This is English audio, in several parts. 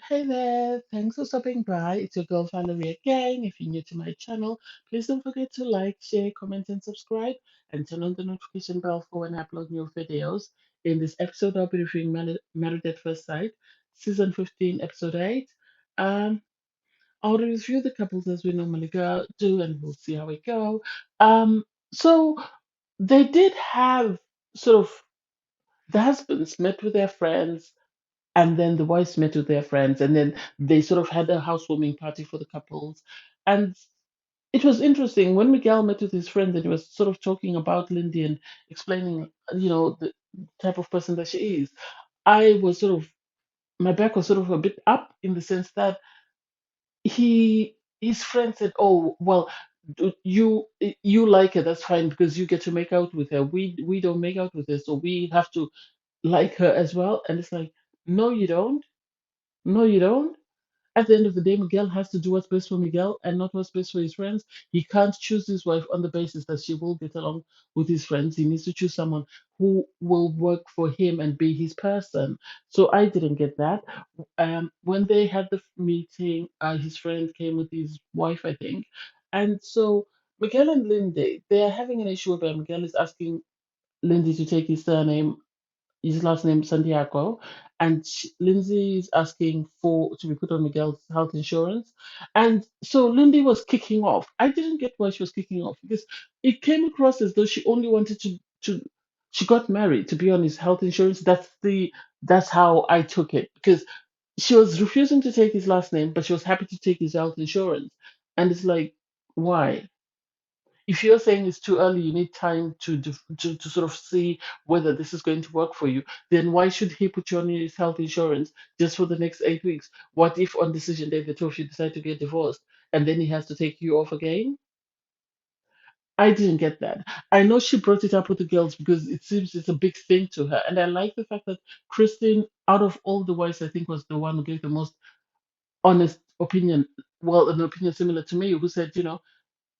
Hey there, thanks for stopping by. It's your girl Valerie again. If you're new to my channel, please don't forget to like, share, comment, and subscribe, and turn on the notification bell for when I upload new videos. In this episode, I'll be reviewing Married at First Sight, Season 15, Episode 8. Um, I'll review the couples as we normally do, and we'll see how we go. So they did have sort of the husbands met with their friends and then the wives met with their friends, and then they sort of had a housewarming party for the couples. And it was interesting when Miguel met with his friends and he was sort of talking about Lindy and explaining, the type of person that she is. I was sort of My back was sort of a bit up in the sense that his friend said, "Oh, well, you like her, that's fine because you get to make out with her. We don't make out with her, so we have to like her as well." And it's like, no, you don't. No, you don't. At the end of the day, Miguel has to do what's best for Miguel and not what's best for his friends. He can't choose his wife on the basis that she will get along with his friends. He needs to choose someone who will work for him and be his person. So I didn't get that. When they had the meeting, his friend came with his wife, I think. And so Miguel and Lindy, they are having an issue where Miguel is asking Lindy to take his last name Santiago, and Lindsay is asking for to be put on Miguel's health insurance, and so Lindy was kicking off. I didn't get why she was kicking off because it came across as though she only wanted to she got married to be on his health insurance. That's how I took it because she was refusing to take his last name, but she was happy to take his health insurance, and it's like why? If you're saying it's too early, you need time to sort of see whether this is going to work for you, then why should he put you on his health insurance just for the next 8 weeks? What if on decision day the two of you decide to get divorced and then he has to take you off again? I didn't get that. I know she brought it up with the girls because it seems it's a big thing to her. And I like the fact that Kristen, out of all the wives, I think was the one who gave the most honest opinion. Well, an opinion similar to me, who said,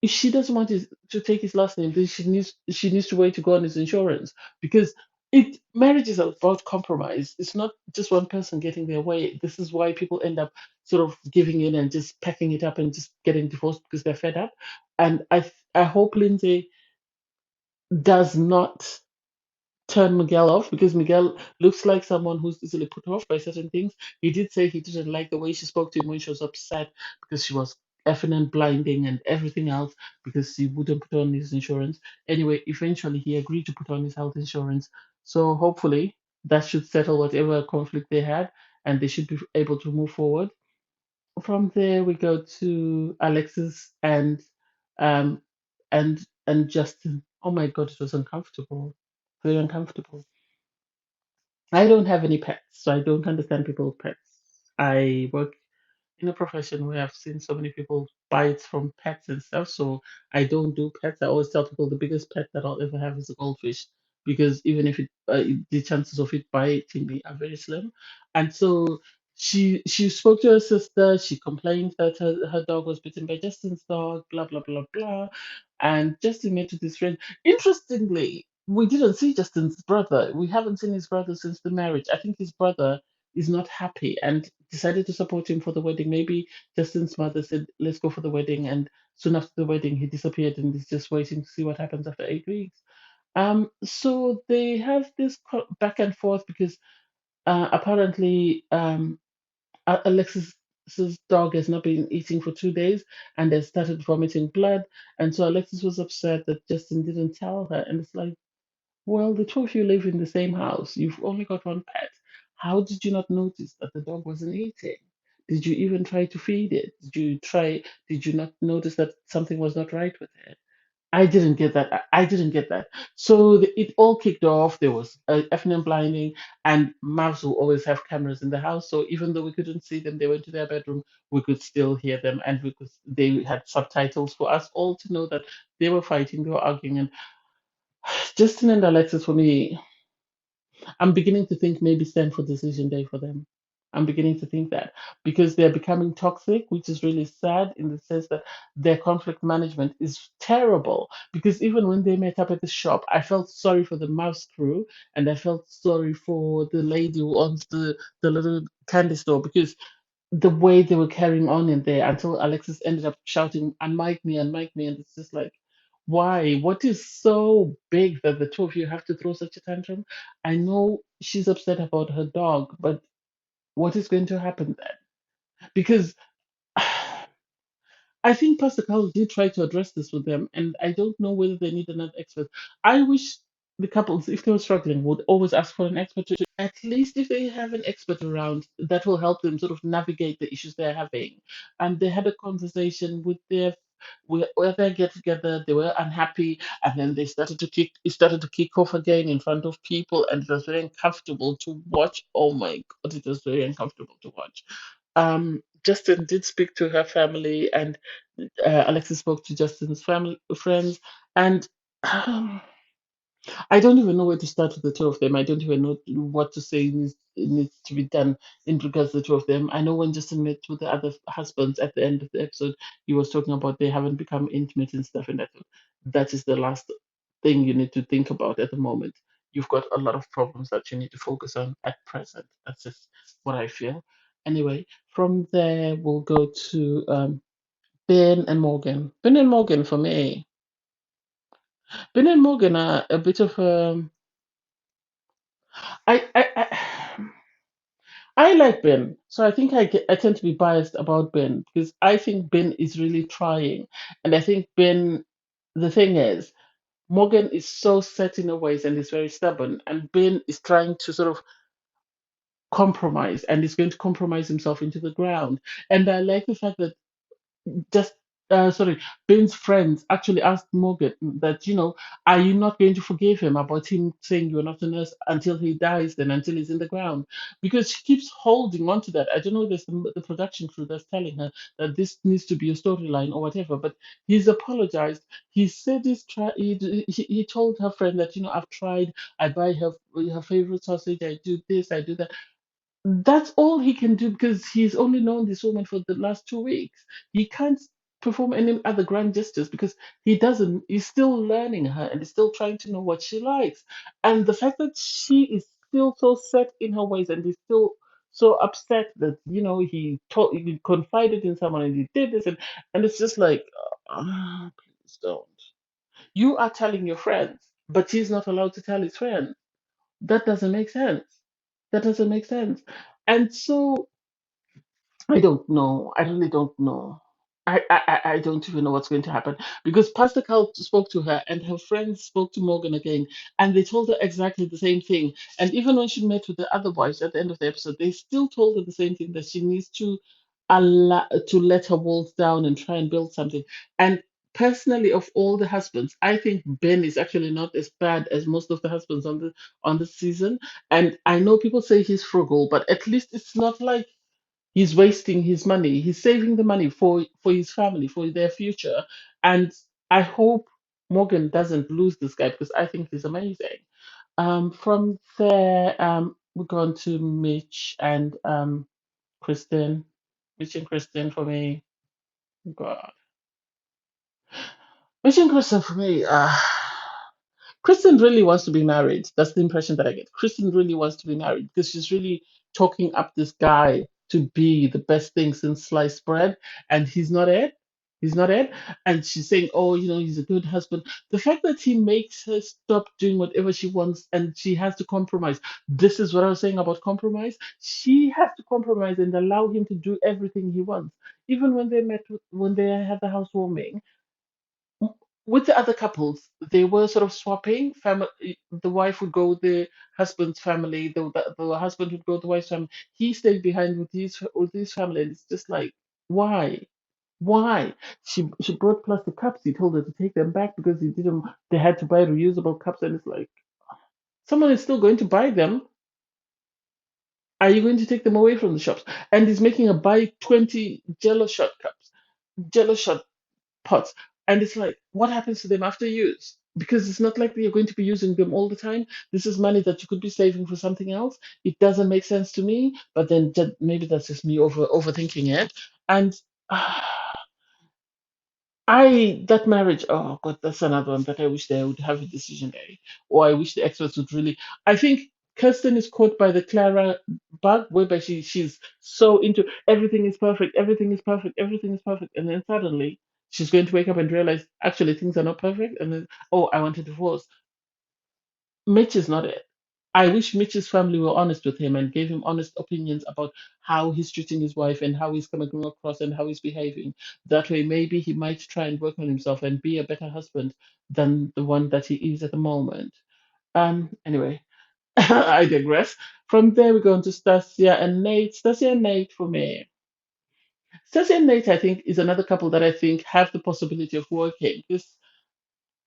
if she doesn't want to take his last name, then she needs to wait to go on his insurance because it marriage is about compromise. It's not just one person getting their way. This is why people end up sort of giving in and just packing it up and just getting divorced because they're fed up. And I hope Lindsay does not turn Miguel off because Miguel looks like someone who's easily put off by certain things. He did say he didn't like the way she spoke to him when she was upset because she was effing and blinding and everything else because he wouldn't put on his insurance. Anyway, eventually he agreed to put on his health insurance. So hopefully that should settle whatever conflict they had and they should be able to move forward. From there we go to Alexis um and Justin. Oh my god, it was uncomfortable. Very uncomfortable. I don't have any pets, so I don't understand people's pets. I work in a profession where I've seen so many people bite from pets and stuff, so I don't do pets. I always tell people the biggest pet that I'll ever have is a goldfish because even if the chances of it biting me are very slim. And so she spoke to her sister. She complained that her dog was bitten by Justin's dog. Blah blah blah blah. And Justin met with his friend. Interestingly, we didn't see Justin's brother. We haven't seen his brother since the marriage. I think his brother is not happy and decided to support him for the wedding. Maybe Justin's mother said, "Let's go for the wedding," and soon after the wedding, he disappeared and is just waiting to see what happens after 8 weeks. So they have this back and forth because apparently Alexis's dog has not been eating for 2 days and has started vomiting blood, and so Alexis was upset that Justin didn't tell her, and it's like, well, the two of you live in the same house. You've only got one pet. How did you not notice that the dog wasn't eating? Did you even try to feed it? Did you not notice that something was not right with it? I didn't get that. I didn't get that. So it all kicked off. There was effing and blinding, and mavs will always have cameras in the house. So even though we couldn't see them, they went to their bedroom. We could still hear them, and they had subtitles for us all to know that they were fighting, they were arguing, and Justin and Alexis for me, I'm beginning to think maybe stand for decision day for them. I'm beginning to think that because they're becoming toxic, which is really sad in the sense that their conflict management is terrible. Because even when they met up at the shop, I felt sorry for the mouse crew and I felt sorry for the lady who owns the little candy store because the way they were carrying on in there until Alexis ended up shouting, unmic me, and it's just like, why? What is so big that the two of you have to throw such a tantrum? I know she's upset about her dog, but what is going to happen then? Because I think Pastor Carl did try to address this with them, and I don't know whether they need another expert. I wish the couples, if they were struggling, would always ask for an expert. At least if they have an expert around, that will help them sort of navigate the issues they're having. And they had a conversation with their where they get together, they were unhappy, and then they started to kick it started to kick off again in front of people, and it was very uncomfortable to watch. Oh my god, it was very uncomfortable to watch. Justin did speak to her family, and Alexis spoke to Justin's family friends, and I don't even know where to start with the two of them. I don't even know what to say needs to be done in regards to the two of them. I know when Justin met with the other husbands at the end of the episode, he was talking about they haven't become intimate and stuff, and I thought that is the last thing you need to think about at the moment. You've got a lot of problems that you need to focus on at present. That's just what I feel. Anyway, from there we'll go to Ben and Morgan. Ben and Morgan for me. Ben and Morgan are a bit of I I like Ben, so I think I tend to be biased about Ben because I think Ben is really trying, and I think Ben. The thing is, Morgan is so set in her ways and is very stubborn, and Ben is trying to sort of compromise and is going to compromise himself into the ground. And I like the fact that just sorry, Ben's friends actually asked Morgan that, are you not going to forgive him about him saying you're not a nurse until he dies, then until he's in the ground? Because she keeps holding on to that. I don't know if there's the production crew that's telling her that this needs to be a storyline or whatever, but he's apologized. He said he told her friend that, I've tried, I buy her favorite sausage, I do this, I do that. That's all he can do because he's only known this woman for the last 2 weeks. He can't perform any other grand gestures because he doesn't. He's still learning her and he's still trying to know what she likes. And the fact that she is still so set in her ways and he's still so upset that he confided in someone and he did this and it's just like, please don't. You are telling your friends, but he's not allowed to tell his friends. That doesn't make sense. That doesn't make sense. And so I don't know. I really don't know. I don't even know what's going to happen because Pastor Carl spoke to her and her friends spoke to Morgan again and they told her exactly the same thing. And even when she met with the other wives at the end of the episode, they still told her the same thing that she needs to let her walls down and try and build something. And personally, of all the husbands, I think Ben is actually not as bad as most of the husbands on the season. And I know people say he's frugal, but at least it's not like he's wasting his money. He's saving the money for his family, for their future. And I hope Morgan doesn't lose this guy because I think he's amazing. From there, we go on to Mitch and Kristen. Mitch and Kristen for me. God. Mitch and Kristen for me. Kristen really wants to be married. That's the impression that I get. Kristen really wants to be married because she's really talking up this guy to be the best thing since sliced bread, and he's not it. He's not it. And she's saying, oh, he's a good husband. The fact that he makes her stop doing whatever she wants and she has to compromise. This is what I was saying about compromise. She has to compromise and allow him to do everything he wants. Even when they had the housewarming, with the other couples, they were sort of swapping. The wife would go with the husband's family. The husband would go with the wife's family. He stayed behind with his family, and it's just like, why? Why? She brought plastic cups. He told her to take them back because he didn't. They had to buy reusable cups, and it's like someone is still going to buy them. Are you going to take them away from the shops? And he's making a buy 20 Jello shot cups, Jello shot pots, and it's like, what happens to them after use? because it's not like you're going to be using them all the time. This is money that you could be saving for something else. It doesn't make sense to me, but then maybe that's just me overthinking it. And that marriage, oh God, that's another one that I wish they would have a decision day, or I wish the experts would really. I think Kirsten is caught by the Clara bug, whereby she's so into everything is perfect, everything is perfect, everything is perfect, and then suddenly she's going to wake up and realize actually things are not perfect, and then oh, I want a divorce. Mitch is not it. I wish Mitch's family were honest with him and gave him honest opinions about how he's treating his wife and how he's coming across and how he's behaving. That way, maybe he might try and work on himself and be a better husband than the one that he is at the moment. Anyway, I digress. From there, we go on to Stacia and Nate. Stacia and Nate for me. Stacia and Nate, I think, is another couple that I think have the possibility of working. This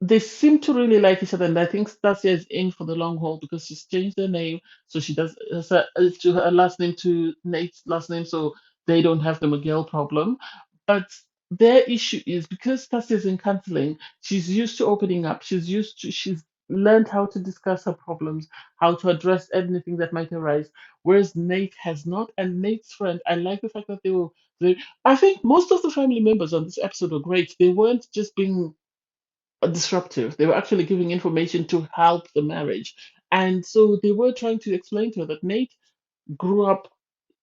they seem to really like each other, and I think Stasia is in for the long haul because she's changed her name, so she does to her last name to Nate's last name, so they don't have the Miguel problem. But their issue is because Stasia is in counseling, she's used to opening up. She's learned how to discuss her problems, how to address anything that might arise, whereas Nate has not. And Nate's friend, I like the fact that they. I think most of the family members on this episode were great. They weren't just being disruptive. They were actually giving information to help the marriage. And so they were trying to explain to her that Nate grew up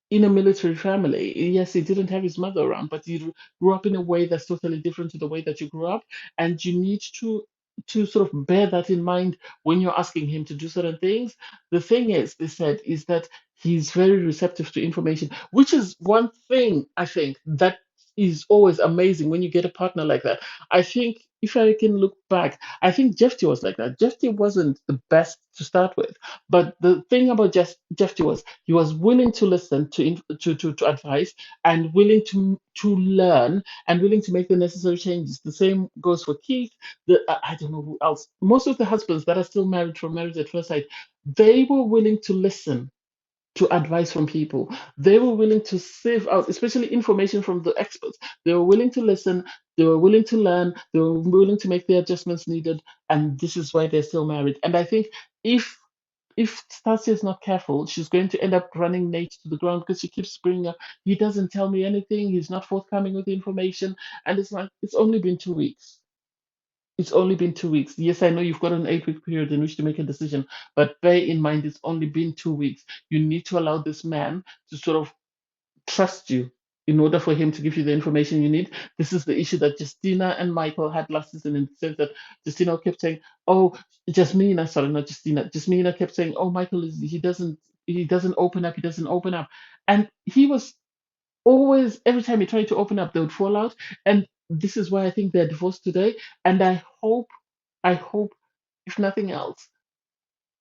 in a military family. Yes, he didn't have his mother around, but he grew up in a way that's totally different to the way that you grew up, and you need to sort of bear that in mind when you're asking him to do certain things. The thing is, they said, is that he's very receptive to information, which is one thing I think that is always amazing when you get a partner like that. I think if I can look back, I think Jeffy was like that. Jeffy wasn't the best to start with, but the thing about Jeffy was he was willing to listen to advice and willing to learn and willing to make the necessary changes. The same goes for Keith. I don't know who else. Most of the husbands that are still married from marriage at first sight, they were willing to listen to advice from people. They were willing to sieve out, especially information from the experts. They were willing to listen. They were willing to learn. They were willing to make the adjustments needed. And this is why they're still married. And I think if if Stasia is not careful, she's going to end up running Nate to the ground because she keeps bringing up, he doesn't tell me anything, he's not forthcoming with the information. And it's like, it's only been 2 weeks. It's only been 2 weeks. Yes, I know you've got an 8 week period in which to make a decision, but bear in mind it's only been 2 weeks. You need to allow this man to sort of trust you in order for him to give you the information you need. This is the issue that Justina and Michael had last season in the sense that Justina kept saying, "Oh, Jasmina, sorry, not Justina. Jasmina kept saying, "Oh, Michael is he doesn't open up, he doesn't open up," and he was always every time he tried to open up, they would fall out. And this is why I think they're divorced today. And I hope, if nothing else,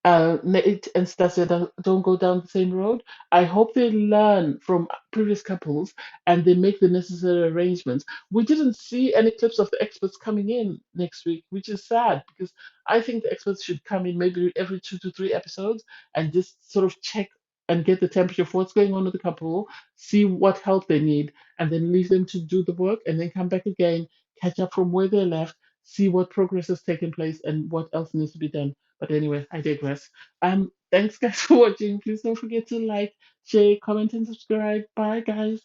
Nate and Stasia don't go down the same road. I hope they learn from previous couples and they make the necessary arrangements. We didn't see any clips of the experts coming in next week, which is sad because I think the experts should come in maybe every 2 to 3 episodes and just sort of check and get the temperature of what's going on with the couple, see what help they need, and then leave them to do the work and then come back again, catch up from where they left, see what progress has taken place and what else needs to be done. But anyway, I digress. Thanks guys for watching. Please don't forget to like, share, comment, and subscribe. Bye guys.